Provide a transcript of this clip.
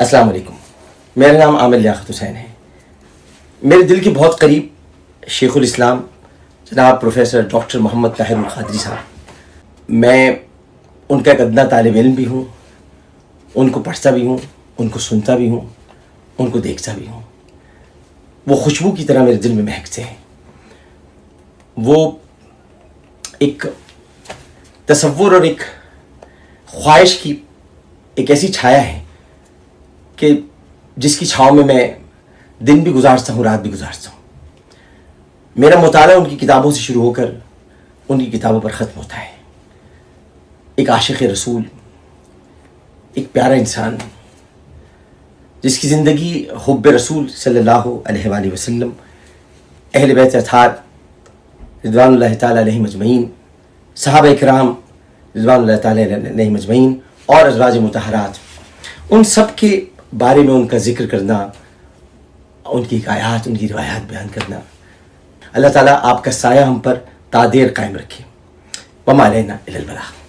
السلام علیکم، میرا نام عامر لیاقت حسین ہے۔ میرے دل کے بہت قریب شیخ الاسلام جناب پروفیسر ڈاکٹر محمد طاہر القادری صاحب، میں ان کا ایک ادنا طالب علم بھی ہوں، ان کو پڑھتا بھی ہوں، ان کو سنتا بھی ہوں، ان کو دیکھتا بھی ہوں۔ وہ خوشبو کی طرح میرے دل میں مہکتے ہیں۔ وہ ایک تصور اور ایک خواہش کی ایک ایسی چھایا ہے کہ جس کی چھاؤں میں دن بھی گزارتا ہوں، رات بھی گزارتا ہوں۔ میرا مطالعہ ان کی کتابوں سے شروع ہو کر ان کی کتابوں پر ختم ہوتا ہے۔ ایک عاشق رسول، ایک پیارا انسان جس کی زندگی حب رسول صلی اللہ علیہ وآلہ وسلم، اہل بیت اطہار رضوان اللہ تعالیٰ علیہم اجمعین، صحابہ کرام رضوان اللہ تعالیٰ علیہم اجمعین اور ازواج مطہرات، ان سب کے بارے میں ان کا ذکر کرنا، ان کی حکایات، ان کی روایات بیان کرنا۔ اللہ تعالیٰ آپ کا سایہ ہم پر تا دیر قائم رکھے۔ وما علینا الا البلاغ۔